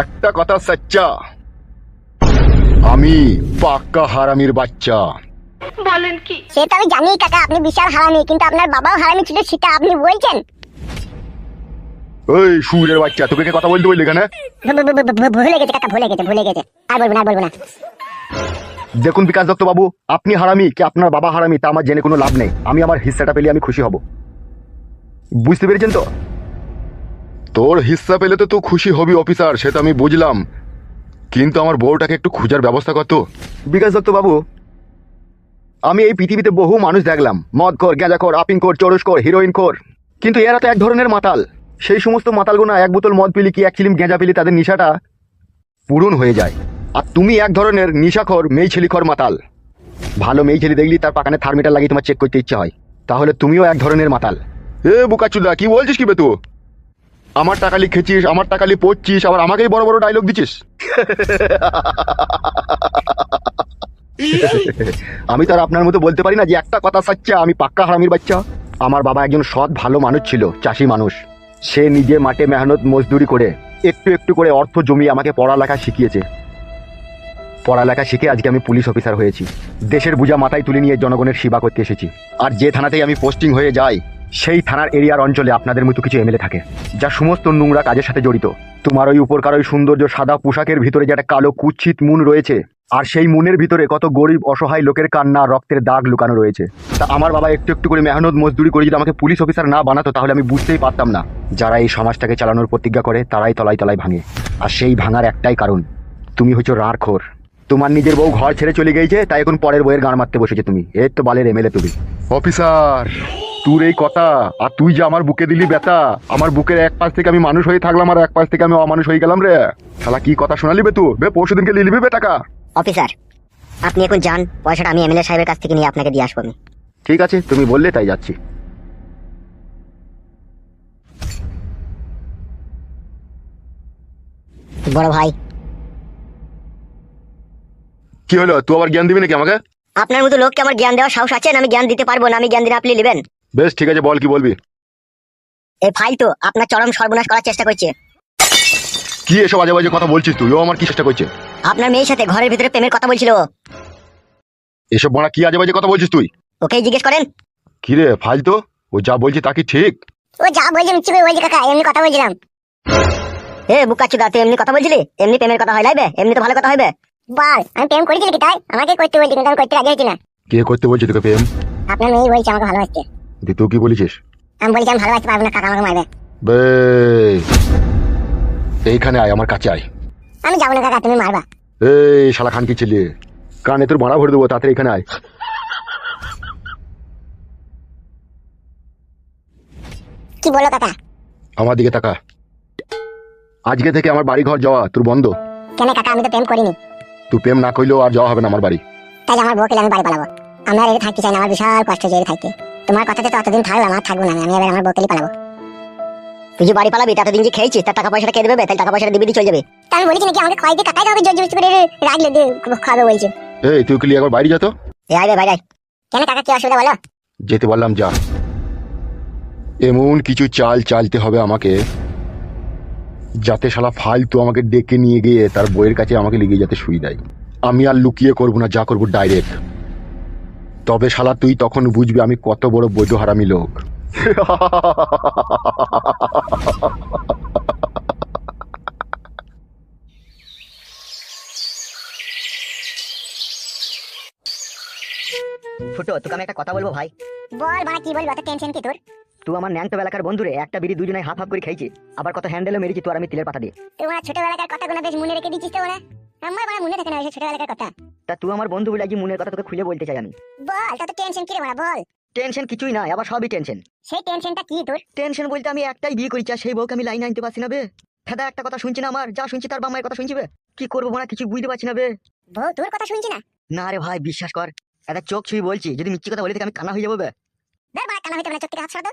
একটা কথা সচ্চা, আমি পাক্কা হারামির বাচ্চা। বলেন কি? সেটা আমি জানি কাকা, আপনি বিশাল হারামি, কিন্তু আপনার বাবাও হারামি ছিল সেটা আপনি বলছেন। ওই সুরের বাচ্চা, তোকে কে কথা বলতে বললি এখানে? ভুলে গেছে কাকা, ভুলে গেছে। আর বলবো না। দেখুন বিকাশ দত্ত বাবু, আপনি হারামি কি আপনার বাবা হারামি তা আমার জেনে কোনো লাভ নেই। আমি আমার হিস্সাটা পেলে আমি খুশি হব, বুঝতে পেরেছেন তো? তোর হিস্সা পেলে তো তুই খুশি হবি অফিসার, সেটা আমি বুঝলাম, কিন্তু আমার বউটাকে একটু খোঁজার ব্যবস্থা করতো। বিকাশ দত্ত বাবু, আমি এই পৃথিবীতে বহু মানুষ দেখলাম, মদখোর, গাঁজাখোর, আপিংখোর, চরসখোর, হিরোইনখোর, কিন্তু এরা তো এক ধরনের মাতাল। সেই সমস্ত মাতালগুনা এক বোতল মদ পিলি কি এক চিলিম গেঁজা পিলি তাদের নেশাটা পূরণ হয়ে যায়। আর তুমি এক ধরনের নেশাখোর, মেয়ে ছেলিখোর মাতাল। ভালো মেয়ে ছেলে দেখলি তার পাকানে থার্মিটার লাগিয়ে তোমার চেক করতে ইচ্ছে হয়, তাহলে তুমিও এক ধরনের মাতাল। এ বুকাচুদা, কি বলছিস কি বে তুই? আমার টাকালি খেছিস, আমার টাকালি পড়ছিস, আবার আমাকেই বড় বড় ডায়লগ দিচ্ছিস। আমি তো আর আপনার মতো বলতে পারি না যে একটা কথা সচ্চা, আমি পাক্কা হারামির বাচ্চা। আমার বাবা একজন সৎ ভালো মানুষ ছিল, চাষি মানুষ। সে নিজে মাঠে মেহনত মজদুরি করে একটু একটু করে অর্থ জমিয়ে আমাকে পড়ালেখা শিখিয়েছে। পড়ালেখা শিখে আজকে আমি পুলিশ অফিসার হয়েছি। দেশের বোঝা মাথায় তুলে নিয়ে জনগণের সেবা করতে এসেছি। আর যে থানাতেই আমি পোস্টিং হয়ে যাই, সেই থানার এরিয়ার অঞ্চলে আপনাদের মতো কিছু এমএলএ থাকে, যা সমস্ত নোংরা কাজের সাথে জড়িত। তোমার ওই উপরকার ওই সৌন্দর্য সাদা পোশাকের ভিতরে যে একটা কালো কুৎসিত মুন রয়েছে, আর সেই মুনের ভিতরে কত গরিব অসহায় লোকের কান্না রক্তের দাগ লুকানো রয়েছে। তা আমার বাবা একটু একটু করে মেহনত মজদুরি করে যদি আমাকে পুলিশ অফিসার না বানাতো, তাহলে আমি বুঝতেই পারতাম না যারা এই সমাজটাকে চালানোর প্রতিজ্ঞা করে তারাই তলায় তলায় ভাঙে। আর সেই ভাঙার একটাই কারণ, তুমি হচ্ছে রাঁড়খোর। তোমার নিজের বউ ঘর ছেড়ে চলে গেছে, তাই এখন পরের বইয়ের গান মারতে বসেছে তুমি। এই তো বালের এমএলএ তুমি। অফিসার, তোর এই কথা, আর তুই যে আমার বুকে দিলি ব্যথা, আমার বুকের এক পাশ থেকে আমি মানুষ হয়ে থাকলাম আর এক পাশ থেকে আমি অমানুষ হয়ে গেলাম রে। শালা কি কথা শোনালি বে তুই? বে পরশু দিনকে লিলিবি বে টাকা। অফিসার, আপনি এখন যান, পয়সাটা আমি এমএলএ সাহেবের কাছ থেকে নিয়ে আপনাকে দিয়ে আসবো। ঠিক আছে, তুমি বললে তাই যাচ্ছি। বড় ভাই, কি হলো, তুই আবার জ্ঞান দিবি নাকি আমাকে? আপনার মতো লোককে আমার জ্ঞান দেওয়ার সাহস আছে না? আমি জ্ঞান দিতে পারবো না, আমি জ্ঞান দিলে আপনি নেবেন? বেশ ঠিক আছে, বল কি বলবি। এই ফাইল তো আপনার চরম সর্বনাশ করার চেষ্টা করছে। কি এসব আজে বাজে কথা বলছিস তুই? ও আমার কি চেষ্টা করছে? আপনার মেয়ের সাথে ঘরের ভিতরে প্রেমের কথা বলছিল। এসব বড়া কি আজে বাজে কথা বলছিস তুই? ওকেই জিজ্ঞেস করেন। কি রে ফাইল তো, ও যা বলছে তা কি ঠিক? ও যা বলছে মিথ্যে করে বলছে কাকা, এমনি কথা বলছিলাম। এ বুকাচুদা, তুই এমনি কথা বলছিলি? এমনি প্রেমের কথা হয় লাইবে? এমনি তো ভালো কথা হইবে। বল, আমি প্রেম করেছিলি কি? তাই আমাকে করতে বলছি, কিন্তু আমি করতে রাজি হচ্ছি না। কে করতে বলছে তোকে প্রেম? আপনার মেয়ে বলছে আমাকে ভালোবাসছে। তুই কি বলেছিস? আমি বলছি আমি ভালোবাসতে পারবো না কাকা, আমাকে মারবে। বে এইখানে আয়, আমার কাছে আয়। আমি যাবো না কাকা, তুমি মারবা। এই শালা খান কি ছিলি, কানে তোর ভাড়া ভরে দেবো, তাড়াতাড়ি এখানে আয়। কি বলো কাকা? আমার দিকে তাকা। আজকে থেকে আমার বাড়ি ঘর যাওয়া তোর বন্ধ। কেন কাকা, আমি তো প্রেম করিনি। তুই প্রেম না করলেও আর যাওয়া হবে না আমার বাড়ি। তাহলে আমার বউকে আমি বাড়ি পালাবো? আমি আর এর থাকতে চাই না, আমার বিশাল কষ্ট হচ্ছে এর থাকতে। তোমার কথাতে তো অতদিন থাকলাম, আর থাকবো না। আমি এবার আমার বউকে পালাবো। তুই যে বাড়ি পালাবি, ততদিন যে খেয়েছিস তার টাকা পয়সাটা কে দেবে? তাহলে টাকা পয়সাটা দিবি চলে যাবে। তা আমি বলেছি নাকি আমাকে খাওয়াই দিয়ে কাকাই আমাকে জোর জবরদস্তি করে রাখলে খাবে বলছে। এই তুই কি একবার বাইরে যেত? এ আয় রে বাইরে আয়। কেন কাকা, কি অসুবিধা বলো? যেতে বললাম যা। এমন কিছু চাল চালতে হবে আমাকে, যাতে শালা ফালতু আমাকে ডেকে নিয়ে গিয়ে তার বইয়ের কাছে আমাকে লিখে যাতে শুই দেয়। আমি আর লুকিয়ে করবো না, যা করবো ডাইরেক্ট। তবে শালা তুই তখন বুঝবি আমি কত বড় বৈধ হারামি লোক। ফুটো, তোকে আমি একটা কথা বলবো ভাই। বল বাড়া, কি বলবি? অত টেনশন কি তোর? তুই আমার ন্যাংটো বেলাকার বন্ধুরে একটা বিড়ি দুজনে হাফ হাফ করে খাইছি, আবার কত হ্যান্ডেলও মেরেছি তুই আর আমি তিলের পাতা দিয়ে। তোমরা ছোটবেলাকার কথাগুলো বেশ মনে রেখে দিচ্ছিস তো ওরা। আমার বাড়া মনে থাকে না ওই ছোটবেলাকার কথা। তা তুই আমার বন্ধু বলে আজ মনের কথা তোকে খুলে বলতে চাই আমি। বল, তত টেনশন কি রে বাড়া, বল। টেনশন কিছুই না, আবার সবই টেনশন। সেই টেনশনটা কি তোর? টেনশন বলতে আমি একটাই বিয়ে করেছি, আর সেই বউকে আমি লাইনে আনতে পারছি না বে। ফেদা একটা কথা শুনছি না, আমার যা শুনছি তার বাম্মায়ের কথা শুনছি বে। কি করবো না কিছু বুঝতে পারছি না বে। বউ তোর কথা শুনছি না? না রে ভাই, বিশ্বাস কর, একটা চোখ ছুঁই বলছি, যদি মিথ্যি কথা বলে থেকে আমি কানা হয়ে যাবো বে। ধর বাড়া, কানা হইতে না, চোখ থেকে হাত সরা তো।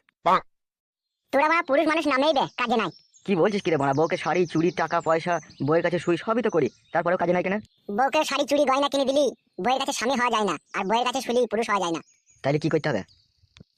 তোরা বাড়া পুরুষ মানুষ নামেই বে, কাজে নাই। কি বলছিস কি রে বাড়া? বউকে শাড়ি চুড়ি টাকা পয়সা বউয়ের কাছে শুই সবই তো করি, তারপরেও কাজে নাই কেন? বউকে শাড়ি চুড়ি গয়না কিনে দিলি, বউয়ের কাছে স্বামী হওয়া যায় না, আর বউয়ের কাছে শুলি পুরুষ হওয়া যায় না। তাহলে কি করতে হবে?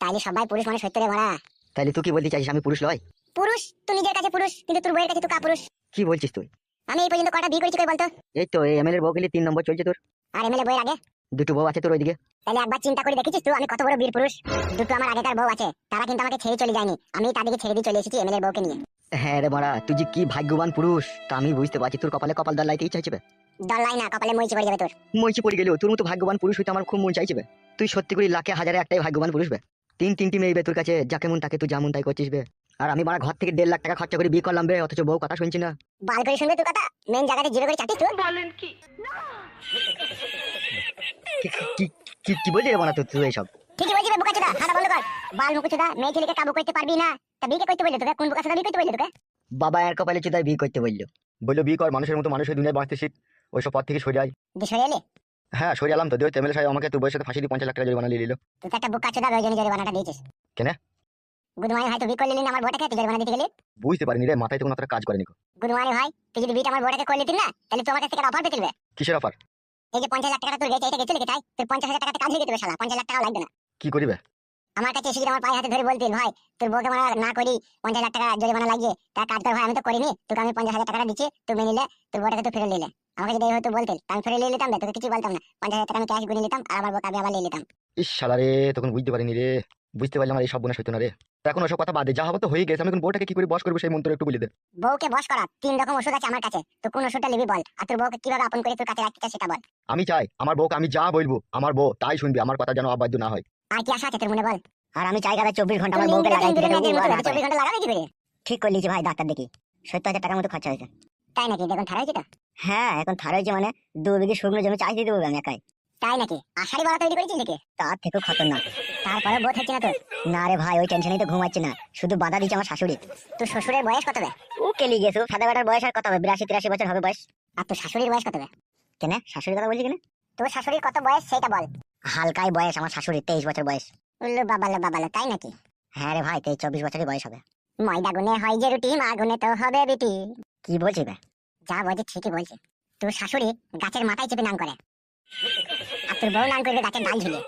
তাইলে সবাই পুরুষ মানুষ হইতে রে মারা। তাহলে তুই কি বলতে চাইছিস আমি পুরুষ লয়? পুরুষ তুই নিজের কাছে পুরুষ, কিন্তু তোর বউয়ের কাছে তুই কাপুরুষ। কি বলছিস তুই? আমি এই পর্যন্ত কটা বিয়ে করেছি কই বলতো? এই তো এই এমএলএর বউ গেলে 3 নম্বর চলছে তোর। আর এমএলএ বউয়ের আগে? দুটো বউ আছে তোর ওইদিকে। তাহলে একবার চিন্তা করে দেখেছিস তুই আমি কত বড় বীর পুরুষ? দুটো আমার আগেকার বউ আছে, তারা কিন্তু আমাকে ছেড়ে চলে যায়নি, আমি তাদেরকে ছেড়ে দিয়ে চলে এসেছি এমএলএ বউকে নিয়ে। হ্যাঁ রে মারা, তুই যে কি ভাগ্যবান পুরুষ তা আমি বুঝতে পারছি। তোর কপালে কপাল দাল লাইতে ইচ্ছা হচ্ছে। দল্লাই না, কপালে মইচি পড়ে যাবে তোর। মইচি পড়ে গেলেও তোর মতো ভাগ্যবান পুরুষ হইতে আমার খুব মন চাইছে বে। তুই সত্যি করে লাখে হাজারে একটাই ভাগ্যবান পুরুষ বে। তিনটি মেয়ে বে তোর কাছে, যাকে মন তাকে তুই যেমন তাই করছিস বে। আর আমি মারা ঘর থেকে 1.5 লাখ টাকা খরচা করে বিয়ে করলাম বে, অথচ বউ কথা শুনছি না। বাল করে শুনবে তুই কথা, মেন জায়গাতে জিরো করে চাটিস তুই। কি বলছিস রে মারা তুই এইসব? ঠিকই বলছিস বে বুকাচোদা, হাঁটা বন্ধ কর। বাল মুকুচোদা, মেয়ে ছেলেকে কাবু করতে পারবি না, তা বিয়ে করতে বললি তোকে? কোন বুকাচোদা বিয়ে করতে বললি তোকে? বাবা এর কপালে চুদায় বিয়ে করতে বললো। বললো বিয়ে কর, মানুষের মতো মানুষের দুনিয়ায় বাঁচতে শিখ, ওইসব পথ থেকে সরে আয়। সরে এলি? হ্যাঁ সরে এলাম তো, দিয়ে এমএলএ সাহেব আমাকে তোর বউয়ের সাথে ফাঁসি দিয়ে 50 লাখ টাকা জরিমানা নিয়ে নিল। তুই তো একটা বুকাচোদা, ওই জন্য জরিমানাটা দিয়েছিস। কেন? গুদমানি ভাই, তুই বিয়ে করলি না আমার বউটাকে, তুই জরিমানা দিতে গেলি? বুঝতে পারিনি রে, মাথায় তো কোনো একটা কাজ করেনি। গুদমানি ভাই, তুই যদি বিয়েটা আমার বউটাকে করলি না, তাহলে তোমার কাছ থেকে অফার পেতে দিবে। কিসের অফার? এই যে 50 লাখ টাকা তোর গেছে, এটা গেছে লিখে তাই তোর 50,000 টাকাতে কাজ হয়ে যেতে শালা, 50 লাখ টাকা লাগবে না। কি করিবে? আমার কাছে এসে যদি আমার পায়ে হাতে ধরে বলতিল ভাই তোর বউকে মারা না করি 50 লাখ টাকা জরিমানা লাগিয়ে তা কাজ কর ভাই, আমি তো করিনি, তোকে আমি 50,000 টাকা দিচ্ছি, তুই মেনে নিলে, তোর বউটাকে তুই ফিরে নিলে। আমাকে যদি এই হয়তো বলতিল আমি ফিরে নিয়ে নিতাম, তোকে কিছু বলতাম না, 50,000 টাকা আমি ক্যাশ গুনে নিতাম আর আমার বউকে আমি আবার নিয়ে নিতাম। ইস শালা রে, তখন বুঝতে পারিনি রে। বুঝতে পারলাম আমার এই সব বোনাস হইতো না রে। তা এখন ওসব কথা বাদ দে, যা হবে তো হয়ে গেছে। আমি এখন বউটাকে কি করে বস করবো সেই মন্ত্র একটু বলে দে। বউকে বশ করা 3 রকম ওষুধ আছে আমার কাছে, তো কোন ওষুধটা নিবি বল, আর তোর বউকে কিভাবে আপন করে তোর কাছে রাখতে চাস সেটা বল। আমি চাই আমার বউকে আমি যা বলবো আমার বউ তাই শুনবি, আমার কথা যেন অবাধ্য না হয়। আর কি আশা আছে তোর মনে বল? আর আমি চাই গাদা 24 ঘন্টা তুই আমার বউকে লাগাই দিতে ইন্দিরা গান্ধীর মতো দেবো। 24 ঘন্টা লাগাবে কি করে? ঠিক করে লিখি ভাই, ডাক্তার দেখি 70,000 টাকার মতো খরচা হয়েছে। তাই নাকি? দেখুন থারা হয়েছে তো? হ্যাঁ এখন থার হয়েছে, মানে 2 বিঘে শুকনো জমি চাষ দিয়ে দেবো আমি একাই। তাই নাকি? আষাঢ়ি বলা তৈরি করেছিস নাকি? তার থেকেও খতরনাক। তারপরে বউ থাকছে না তোর? না রে ভাই, ওই টেনশনেই তো ঘুমাচ্ছে না, শুধু বাধা দিচ্ছে আমার শাশুড়ি। তোর শ্বশুরের বয়স কত হবে? ও কেলি গেছে, সাদা বেটার বয়স আর কত হবে? 82-83 বছর হবে বয়স। আর তোর শাশুড়ির বয়স কত হবে? কেন শাশুড়ির কথা বলছি কেন? তোর শাশুড়ির কত বয়স সেটা বল। হালকাই বয়স আমার শাশুড়ির, 23 বছর বয়স। উল্লু বাবালো বাবালো, তাই নাকি? হ্যাঁ রে ভাই, 23-24 বছরই বয়স হবে। ময়দা গুনে হয় যে রুটি, মা গুনে তো হবে বিটি। কি বলছি বে? যা বলছে ঠিকই বলছে। তোর শাশুড়ি গাছের মাথায় চেপে নাম করে, আর তোর বউ নাম করবে গাছের ডাল ঝুলিয়ে।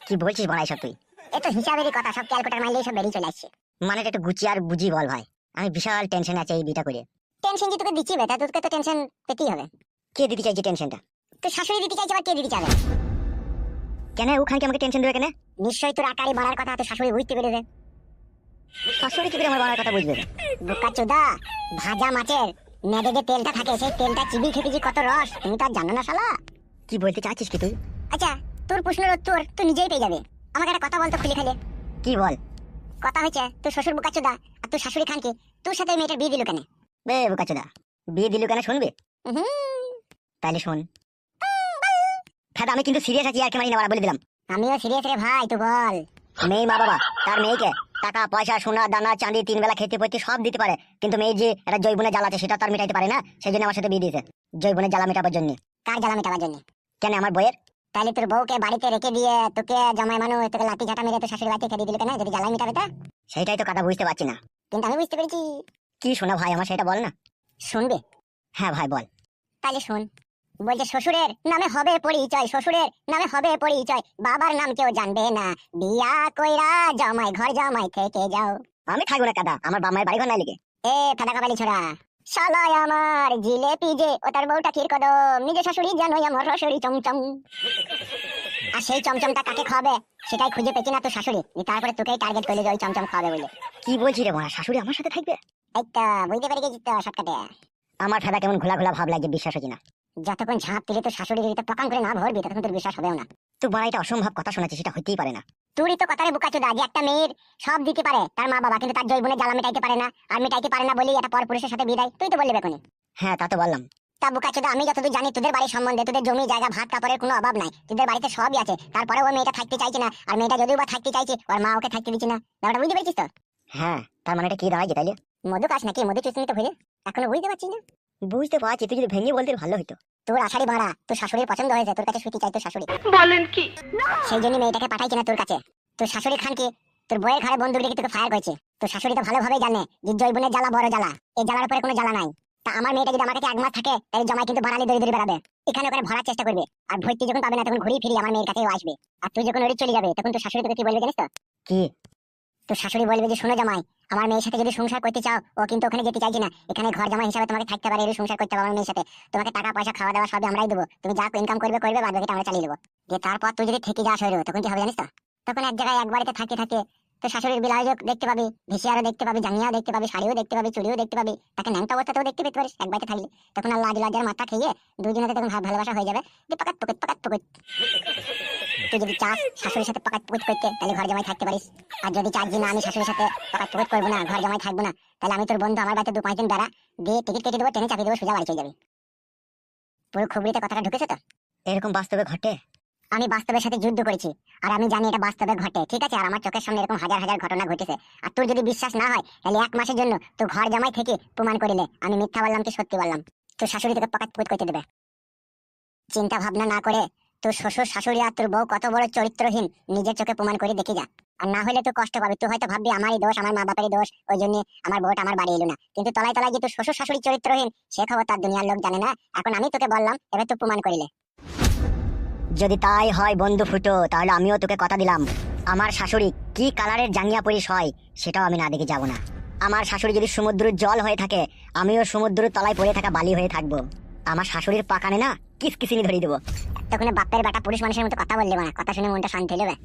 কি বলছিস বড়াই সব তুই? এ তো হিসাবেরই কথা, সব ক্যালকুলেটার মারলেই সব বেরিয়ে চলে আসছে। মানে একটু গুছিয়ে আর বুঝি বল ভাই, আমি বিশাল টেনশন আছে এই বিটা করে। টেনশন যে তোকে দিচ্ছি বেটা, তোকে তো টেনশন পেতেই হবে। কে দিতে চাইছে টেনশনটা? তোর শাশুড়ি দিতে চাইছে, আবার কে দিতে চাবে? কেন ওখানে কি আমাকে টেনশন দেবে কেন? নিশ্চয়ই তোর আকারে বাড়ার কথা তোর শাশুড়ি বুঝতে পেরেছে। শাশুড়ি কি করে আমার বাবার কথা বুঝবে? বোকা চোদা, ভাজা মাছের নেড়ে যে তেলটা থাকে সেই তেলটা চিবি খেতে যে কত রস, তুমি তো আর জানো না শালা। কি বলতে চাচ্ছিস কি তুই? আচ্ছা, তোর প্রশ্নের উত্তর তুই নিজেই পেয়ে যাবে। আমাকে একটা কথা বলতো খুলে খালে। কি বল? কথা হয়েছে তোর শ্বশুর বোকা চোদা আর তোর শাশুড়ি খানকে তোর সাথে ওই মেয়েটার বিয়ে দিল কেন? বে বোকাচোদা, বিয়ে দিলু কেন শুনবে? হুম, তাইলে শোন। হ্যাঁ আমি কিন্তু সিরিয়াস আছি, আর কি মারি না বলে দিলাম। আমিও সিরিয়াস রে ভাই, তুই বল। মেয়ে মা বাবা তার মেয়েকে টাকা পয়সা সোনা দানা চাঁদি 3 বেলা খেতে পড়তে সব দিতে পারে, কিন্তু মেয়ে যে একটা জৈবনের জ্বালা আছে সেটা তার মিটাইতে পারে না, সেই জন্য আমার সাথে বিয়ে দিয়েছে জৈবনের জ্বালা মেটাবার জন্য। কার জ্বালা মেটাবার জন্য? কেন আমার বইয়ের? তাহলে তোর বউকে বাড়িতে রেখে দিয়ে তোকে জামাই মানুষ তোকে লাঠি ঝাঁটা মেরে তোর শাশুড়ি বাড়িতে খেতে দিল কেন, যদি জ্বালাই মেটাবে তা? সেইটাই তো কথা বুঝতে পারছি না। কিন্তু আমি বুঝতে পেরেছি। কি শোনা ভাই আমার, সেটা বল না। শুনবে? হ্যাঁ ভাই বল। তাহলে শোন। বলছে শ্বশুরের নামে হবে পরিচয়, শ্বশুরের নামে হবে পরিচয়, বাবার নাম কেউ জানবে না, বিয়া কইরা জামাই ঘর জামাই থেকে যাও। আমি থাকবো না কাদা, আমার বাবার বাড়ি ঘর নাই লিখে। এ ফাদা কাবালি ছোড়া, শালাই আমার জিলেপি যে ও তার বউটা ক্ষীর কদম, নিজে শাশুড়ি জানোই আমার রসুরি চমচম। আর সেই চমচমটা কাকে খাবে সেটাই খুঁজে পেছি না তোর শাশুড়ি, তারপরে তোকেই টার্গেট করলে যে ওই চমচম খাবে বলে। কি বলছি রে মা, শাশুড়ি আমার সাথে থাকবে? এই তো বুঝতে পেরে গেছিস তো শর্টকাটে। আমার ফেদা কেমন ঘোলা ঘোলা ভাব লাগে, বিশ্বাস হচ্ছে না। যতক্ষণ ঝাঁপ দিলে তোর শাশুড়ি যদি পকান করে না ভরবি ততক্ষণ তোর বিশ্বাস হবেও না। তুই বড় এটা অসম্ভব কথা শোনাচ্ছিস, সেটা হইতেই পারে না। তুই তো কথারে বোকাচোদা, যে একটা মেয়ের সব দিতে পারে তার মা বাবা, কিন্তু তার জৈবনের জ্বালা মেটাইতে পারে না, আর মেটাইতে পারে না বলেই একটা পরপুরুষের সাথে বিদায়, তুই তো বললি বেকনি। হ্যাঁ তা তো বললাম। তা বোকাচোদা, আমি যতদূর জানি তোদের বাড়ির সম্বন্ধে, তোদের জমি জায়গা ভাত কাপড়ের কোনো অভাব নাই, তোদের বাড়িতে সবই আছে, তারপরে ওই মেয়েটা থাকতে চাইছে না, আর মেয়েটা যদিও বা থাকতে চাইছে ওর মা ওকে থাকতে দিচ্ছে না। ব্যাপারটা বুঝতে পেরেছিস তো? হ্যাঁ তার মানে এটা কি দাঁড়ায় তাইলে? মধু কাজ নাকি মধু চুষনি তো ভুলে এখনো বুঝতে পারছিস না? বুঝতে পারছি, তুই যদি ভেঙে বলতে ভালো হতো। তোর আষাঢ়ি ভাড়া তোর শাশুড়ির পছন্দ হয়েছে, তোর কাছে সুতি চাই তোর শাশুড়ি। বলেন কি? সেই জন্য মেয়েটাকে পাঠাইছে না তোর কাছে। তোর শাশুড়ি খানকে তোর বইয়ের ঘরে বন্দুক রেখে তোকে ফায়ার করেছে। তোর শাশুড়ি তো ভালোভাবেই জানে যে জৈবনের জ্বালা বড় জ্বালা, এই জ্বালার পরে কোনো জ্বালা নাই। তা আমার মেয়েটা যদি আমার কাছে 1 মাস থাকে তাহলে জমাই কিন্তু ভাড়ালি দড়ি দড়ি বেড়াবে, এখানে ওখানে ভরার চেষ্টা করবে, আর ভর্তি যখন পাবে না তখন ঘুরিয়ে ফিরিয়ে আমার মেয়ের কাছেও আসবে। আর তুই যখন ওরে চলে যাবে তখন তোর শাশুড়ি তোকে কি বলবে জানিস তো? কি? তোর শাশুড়ি বলবে যে, শোনো জামাই, আমার মেয়ের সাথে যদি সংসার করতে চাও, ও কিন্তু ওখানে যেতে চাইছি না, এখানে ঘর জামাই হিসাবে তোমাকে থাকতে পারে, এর সংসার করতে হবে আমার মেয়ের সাথে, তোমাকে টাকা পয়সা খাওয়া দাওয়া সবই আমরাই দেবো, তুমি যা ইনকাম করবে করবে, বাদ বাকিটা আমরা চালিয়ে দেবো। যে তারপর তুই যদি থেকে যাস হইলো তখন কি হবে জানিস তো? তখন এক জায়গায় এক বাড়িতে থাকতে থাকে তো শাশুড়ির বিলাইও দেখতে পাবি, ভিসিয়ারও দেখতে পাবি, জাঙ্গিয়াও দেখতে পাবি, শাড়িও দেখতে পাবি, চুড়িও দেখতে পাবি, তাকে ন্যাংটা অবস্থাতেও দেখতে পেতে পারিস এক বাড়িতে থাকলে। তখন আর লাজ লজ্জার মাথা খেয়ে দুজনেতে তখন ভালোবাসা হয়ে যাবে, যে পাকাত পকেট পাকাত পকেট। তুই যদি চাস শাশুড়ির সাথে পাকাত পকেট করতে তাহলে ঘর জামাই থাকতে পারিস, আর যদি চাস যে না আমি শাশুড়ির সাথে পাকাত পকেট করবো না, ঘর জামাই থাকবো না, তাহলে আমি তোর বন্ধু আমার বাড়িতে 2-5 দিন বেড়া দিয়ে টিকিট কেটে দেবো, ট্রেনে চাপিয়ে দেবো, সোজা বাড়ি চলে যাবি। পুরো খুবরিতে কথাটা ঢুকেছে তো? এরকম বাস্তবে ঘটে? আমি বাস্তবের সাথে যুদ্ধ করেছি, আর আমি জানি এটা বাস্তবে ঘটে, ঠিক আছে? আর আমার চোখের সামনে এরকম হাজার হাজার ঘটনা ঘটেছে। আর তোর যদি বিশ্বাস না হয় তাহলে 1 মাসের জন্য তো ঘর জামাই থেকে প্রমাণ করিলে আমি মিথ্যা বললাম কি সত্যি বললাম, তোর শাশুড়ি তোকে পাকাত পুকুত করতে দেবে। চিন্তা ভাবনা না করে তোর শ্বশুর শাশুড়ি আর তোর বউ কত বড় চরিত্রহীন নিজের চোখে প্রমাণ করে দেখে যা। আর না হলে তো কষ্ট পাবি, তুই হয়তো ভাববি আমারই দোষ, আমার মা বাপেরই দোষ, ওই জন্য আমার বউটা আমার বাড়ি এলো না, কিন্তু তলায় তলায় যে তোর শ্বশুর শাশুড়ি চরিত্রহীন সে খবর তার দুনিয়ার লোক জানে না। এখন আমি তোকে বললাম, এবার তুই প্রমাণ করিলে। যদি তাই হয় বন্ধু ফুটো, তাহলে আমিও তোকে কথা দিলাম, আমার শাশুড়ি কি কালারের জাঙ্গিয়া পরিস হয় সেটাও আমি না দেখে যাব না। আমার শাশুড়ি যদি সমুদ্রের জল হয়ে থাকে, আমিও সমুদ্রের তলায় পড়ে থাকা বালি হয়ে থাকবো। আমার শাশুড়ির পাকানে না কিসকিসিনি ধরিয়ে দেবো। তখন বাপের বেটা পুরুষ মানুষের মতো কথা বললে না, কথা শুনে মনটা শান্তি হয়ে যাবে।